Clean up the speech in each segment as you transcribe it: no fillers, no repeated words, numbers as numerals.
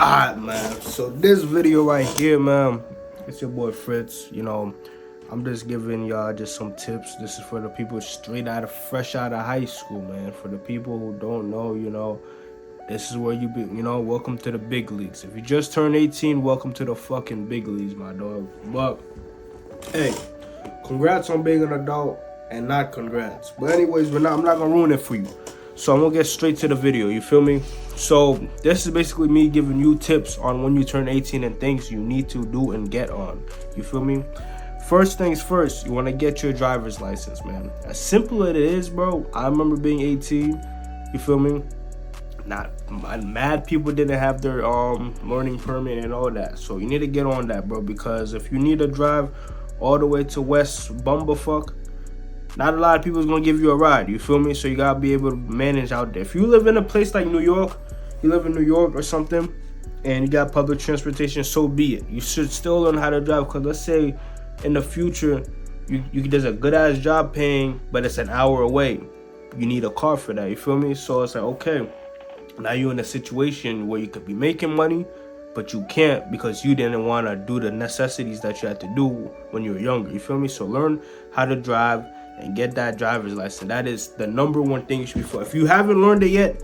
Alright, man. So this video right here, man, it's your boy Fritz. I'm just giving y'all just some tips. This is for the people fresh out of high school, man. For the people who don't know, this is where you be, welcome to the big leagues. If you just turned 18, welcome to the fucking big leagues, my dog. But, hey, congrats on being an adult and not congrats. But anyways, I'm not gonna ruin it for you. So I'm gonna get straight to the video, you feel me? So this is basically me giving you tips on when you turn 18 and things you need to do and get on, you feel me? First things first, you wanna get your driver's license, man. As simple as it is, bro, I remember being 18, you feel me? Mad people didn't have their learning permit and all that. So you need to get on that, bro, because if you need to drive all the way to West Bumblefuck, not a lot of people is gonna give you a ride, you feel me? So you gotta be able to manage out there. If you live in a place like New York, or something, and you got public transportation, so be it. You should still learn how to drive, because let's say in the future, there's a good ass job paying, but it's an hour away. You need a car for that, you feel me? So it's like, okay, now you're in a situation where you could be making money, but you can't because you didn't want to do the necessities that you had to do when you were younger, you feel me? So learn how to drive and get that driver's license. That is the number one thing you should be for. If you haven't learned it yet,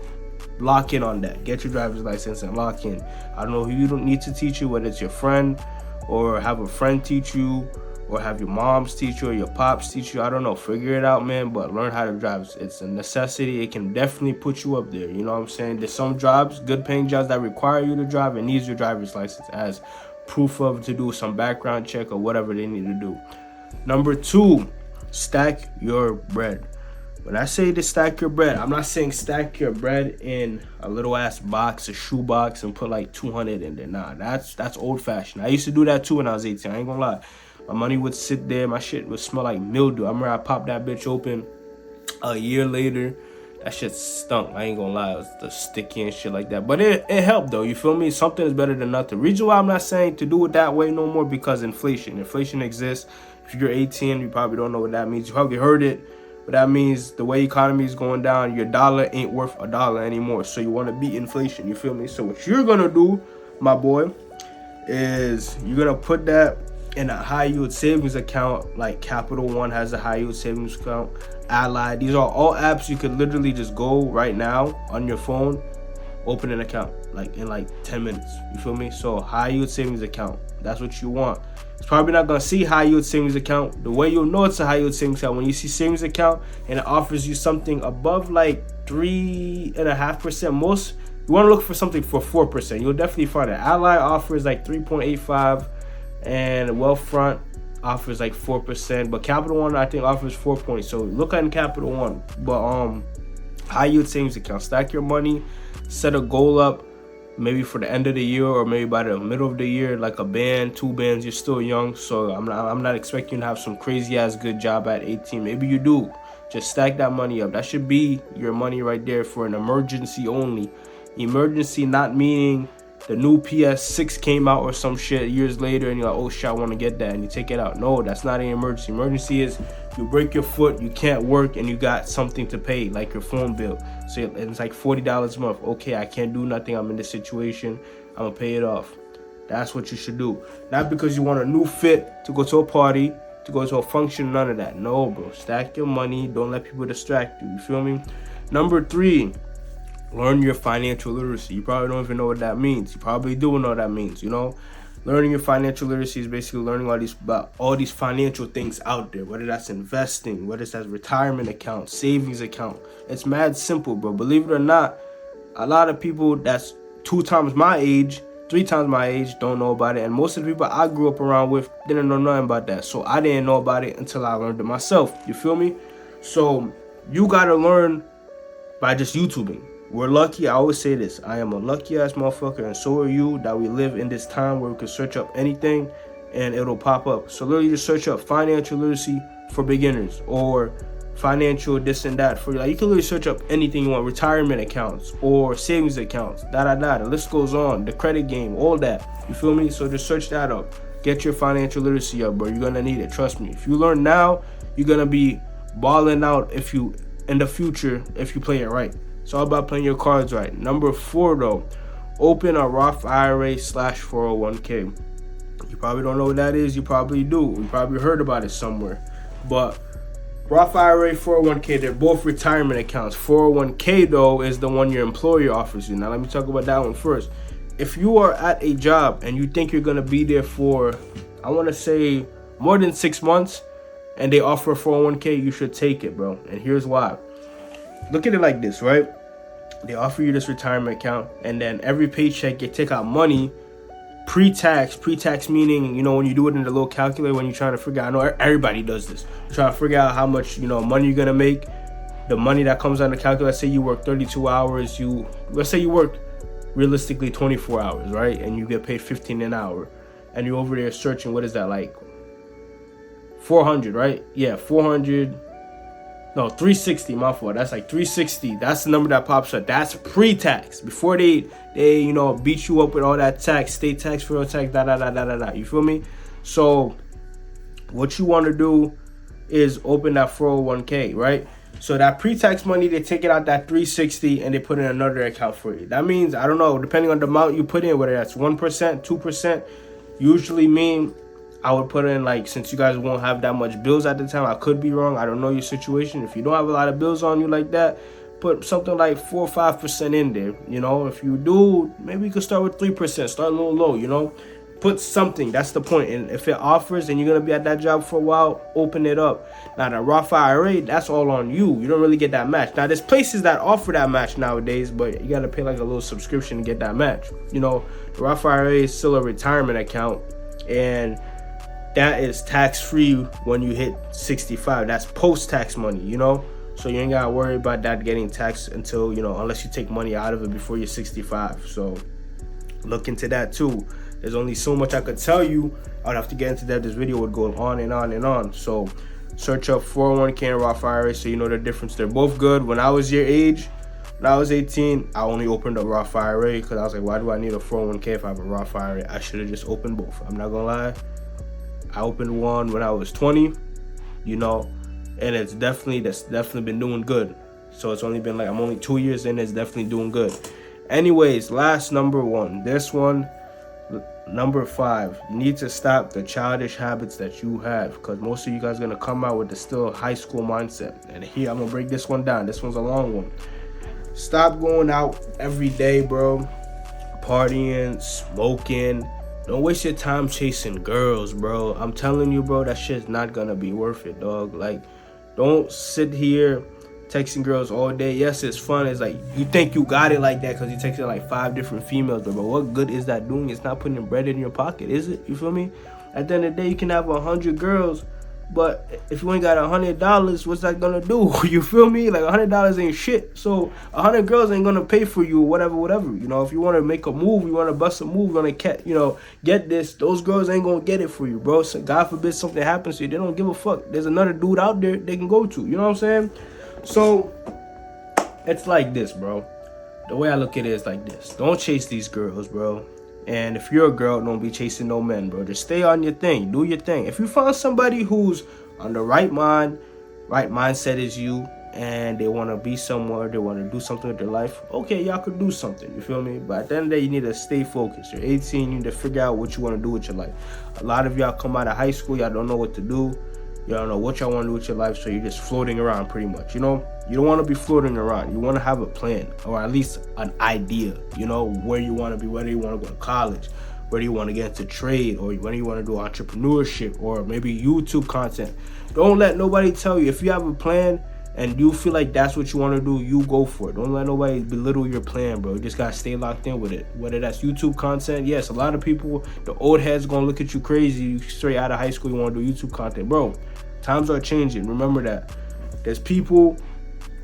lock in on that. Get your driver's license and lock in. I don't know who you don't need to teach you, whether it's your friend or have a friend teach you or have your mom's teach you or your pops teach you. I don't know. Figure it out, man, but learn how to drive. It's a necessity. It can definitely put you up there. You know what I'm saying? There's some jobs, good paying jobs that require you to drive and needs your driver's license as proof of to do some background check or whatever they need to do. Number 2, stack your bread. When I say to stack your bread, I'm not saying stack your bread in a little ass box, a shoe box, and put like 200 in there. Nah, that's old fashioned. I used to do that too when I was 18. I ain't gonna lie. My money would sit there. My shit would smell like mildew. I remember I popped that bitch open a year later. That shit stunk. I ain't gonna lie. It was the sticky and shit like that. But it helped though. You feel me? Something is better than nothing. Reason why I'm not saying to do it that way no more, because inflation. Inflation exists. If you're 18, you probably don't know what that means. You probably heard it. But that means the way economy is going down, your dollar ain't worth a dollar anymore. So you want to beat inflation, you feel me? So what you're going to do, my boy, is you're going to put that in a high yield savings account. Like Capital One has a high yield savings account. Ally, these are all apps you could literally just go right now on your phone, open an account like in like 10 minutes. You feel me? So high yield savings account, that's what you want. It's probably not gonna see high yield savings account. The way you'll know it's a high yield savings account, when you see savings account and it offers you something above like 3.5%, most you want to look for something for 4%. You'll definitely find it. Ally offers like 3.85, and Wealthfront offers like 4%, but Capital One I think offers 4 points. So look at Capital One. But high yield savings account, stack your money, set a goal up. Maybe for the end of the year or maybe by the middle of the year, like a band, 2 bands. You're still young, so I'm not expecting you to have some crazy ass good job at 18. Maybe you do. Just stack that money up. That should be your money right there for an emergency only. Emergency not meaning the new PS6 came out or some shit years later and you're like, oh shit, I want to get that, and you take it out. No, that's not an emergency. Emergency is you break your foot, you can't work, and you got something to pay, like your phone bill. So it's like $40 a month. Okay, I can't do nothing. I'm in this situation. I'm going to pay it off. That's what you should do. Not because you want a new fit to go to a party, to go to a function, none of that. No, bro. Stack your money. Don't let people distract you. You feel me? Number 3, learn your financial literacy. You probably don't even know what that means. You probably do know what that means, you know? Learning your financial literacy is basically learning about all these financial things out there, whether that's investing, whether that's retirement account, savings account. It's mad simple, bro. Believe it or not, a lot of people that's 2 times my age, 3 times my age don't know about it. And most of the people I grew up around with didn't know nothing about that. So I didn't know about it until I learned it myself. You feel me? So you got to learn by just YouTubing. We're lucky. I always say this. I am a lucky ass motherfucker, and so are you, that we live in this time where we can search up anything and it'll pop up. So literally just search up financial literacy for beginners or financial this and that for, like, you can literally search up anything you want, retirement accounts or savings accounts, the list goes on, the credit game, all that. You feel me? So just search that up. Get your financial literacy up, bro. You're gonna need it. Trust me. If you learn now, you're gonna be balling out in the future if you play it right. It's all about playing your cards right. Number 4, though, open a Roth IRA slash 401k. You probably don't know what that is. You probably do. You probably heard about it somewhere. But Roth IRA, 401k, they're both retirement accounts. 401k, though, is the one your employer offers you. Now, let me talk about that one first. If you are at a job and you think you're going to be there for, I want to say, more than 6 months, and they offer a 401k, you should take it, bro. And here's why. Look at it like this, right? They offer you this retirement account, and then every paycheck, you take out money pre-tax meaning, you know, when you do it in the little calculator, when you're trying to figure out, I know everybody does this, you're trying to figure out how much, you know, money you're gonna make. The money that comes on the calculator, let's say you work 32 hours, let's say you work realistically 24 hours, right? And you get paid $15 an hour, and you're over there searching, what is that, like 400, right? Yeah, 360, my fault. That's like 360. That's the number that pops up. That's pre-tax. Before they you know, beat you up with all that tax, state tax, federal tax, You feel me? So what you want to do is open that 401k, right? So that pre-tax money, they take it out that 360 and they put in another account for you. That means, I don't know, depending on the amount you put in, whether that's 1%, 2%, usually mean I would put in, like, since you guys won't have that much bills at the time, I could be wrong, I don't know your situation. If you don't have a lot of bills on you like that, put something like 4 or 5% in there. You know, if you do, maybe you could start with 3%, start a little low, you know, put something. That's the point. And if it offers and you're gonna be at that job for a while, open it up. Now the Roth IRA, that's all on you. You don't really get that match. Now there's places that offer that match nowadays, but you gotta pay like a little subscription to get that match. You know, the Roth IRA is still a retirement account, and that is tax-free when you hit 65. That's post-tax money, you know? So you ain't gotta worry about that getting taxed until, you know, unless you take money out of it before you're 65. So look into that too. There's only so much I could tell you. I'd have to get into that. This video would go on and on and on. So search up 401k and Roth IRA so you know the difference. They're both good. When I was your age, when I was 18, I only opened a Roth IRA because I was like, why do I need a 401k if I have a Roth IRA? I should have just opened both. I'm not gonna lie. I opened one when I was 20, you know, and that's definitely been doing good. So it's only been like, I'm only 2 years in, it's definitely doing good. Anyways, last number one. This one, number 5. You need to stop the childish habits that you have, because most of you guys are gonna come out with the still high school mindset. And here, I'm gonna break this one down. This one's a long one. Stop going out every day, bro. Partying, smoking. Don't waste your time chasing girls, bro. I'm telling you, bro, that shit's not gonna be worth it, dog. Like, don't sit here texting girls all day. Yes, it's fun. It's like, you think you got it like that because you texted like 5 different females, but what good is that doing? It's not putting bread in your pocket, is it? You feel me? At the end of the day, you can have 100 girls, but if you ain't got $100, what's that gonna do? You feel me? Like, $100 ain't shit. So 100 girls ain't gonna pay for you, whatever. You know, if you want to make a move, you want to bust a move, you want to get this, those girls ain't gonna get it for you, bro. So God forbid something happens to you, they don't give a fuck. There's another dude out there they can go to. You know what I'm saying? So it's like this, bro. The way I look at it is like this. Don't chase these girls, bro. And if you're a girl, don't be chasing no men, bro. Just stay on your thing. Do your thing. If you find somebody who's on the right mindset as you, and they want to be somewhere, they want to do something with their life, okay, y'all could do something. You feel me? But at the end of the day, you need to stay focused. You're 18. You need to figure out what you want to do with your life. A lot of y'all come out of high school, y'all don't know what to do. Y'all don't know what y'all want to do with your life, so you're just floating around pretty much, you know? You don't want to be floating around. You want to have a plan, or at least an idea, you know, where you want to be, whether you want to go to college, whether you want to get into trade, or whether you want to do entrepreneurship, or maybe YouTube content. Don't let nobody tell you. If you have a plan and you feel like that's what you want to do, you go for it. Don't let nobody belittle your plan, bro. You just got to stay locked in with it. Whether that's YouTube content, yes, a lot of people, the old heads going to look at you crazy. You straight out of high school, you want to do YouTube content. Bro, times are changing. Remember that. There's people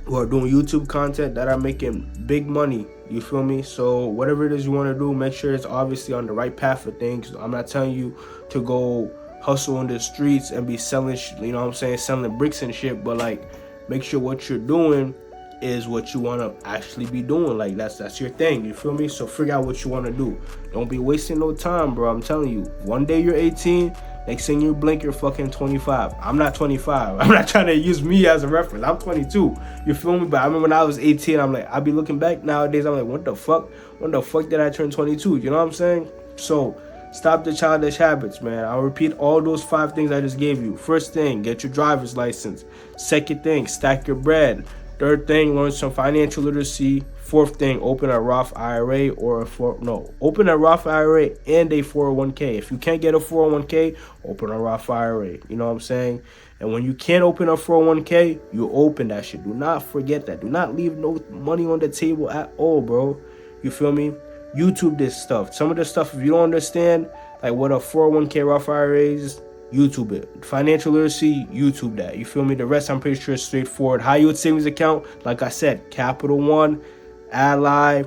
who are doing YouTube content that are making big money. You feel me? So whatever it is you want to do, make sure it's obviously on the right path of things. I'm not telling you to go hustle in the streets and be selling, you know what I'm saying, selling bricks and shit, but like, make sure what you're doing is what you want to actually be doing. Like, that's your thing. You feel me? So figure out what you want to do. Don't be wasting no time, bro. I'm telling you, one day you're 18, Next thing you blink, you're fucking 25. I'm not 25. I'm not trying to use me as a reference. I'm 22. You feel me? But I remember when I was 18, I'm like, I be looking back nowadays, I'm like, what the fuck? When the fuck did I turn 22? You know what I'm saying? So stop the childish habits, man. I'll repeat all those 5 things I just gave you. First thing, get your driver's license. Second thing, stack your bread. Third thing, learn some financial literacy. Fourth thing, open a Roth IRA open a Roth IRA and a 401k. If you can't get a 401k, open a Roth IRA. You know what I'm saying? And when you can't open a 401k, you open that shit. Do not forget that. Do not leave no money on the table at all, bro. You feel me? YouTube this stuff. Some of the stuff, if you don't understand, like what a 401k Roth IRA is, YouTube it. Financial literacy, YouTube that. You feel me? The rest, I'm pretty sure, is straightforward. High yield savings account, like I said, Capital One, Ally,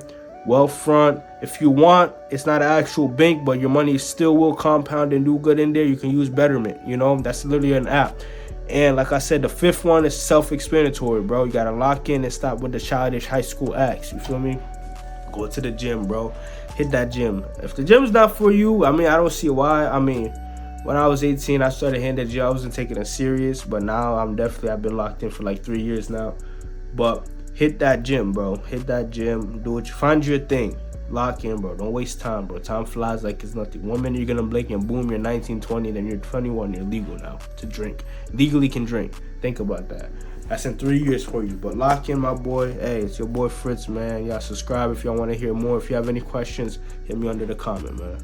Wealthfront. If you want, it's not an actual bank, but your money still will compound and do good in there. You can use Betterment. You know, that's literally an app. And like I said, the 5th one is self-explanatory, bro. You gotta lock in and stop with the childish high school acts. You feel me? Go to the gym, bro. Hit that gym. If the gym's not for you, I mean, I don't see why. I mean, when I was 18, I started hitting the gym. I wasn't taking it serious, but now I've been locked in for like 3 years now. But hit that gym, bro. Hit that gym. Do it. Find your thing. Lock in, bro. Don't waste time, bro. Time flies like it's nothing. 1 minute you're gonna blink and boom, you're 19, 20, then you're 21. You're legal now to drink. Legally can drink. Think about that. That's in 3 years for you. But lock in, my boy. Hey, it's your boy Fritz, man. Y'all subscribe if y'all want to hear more. If you have any questions, hit me under the comment, man.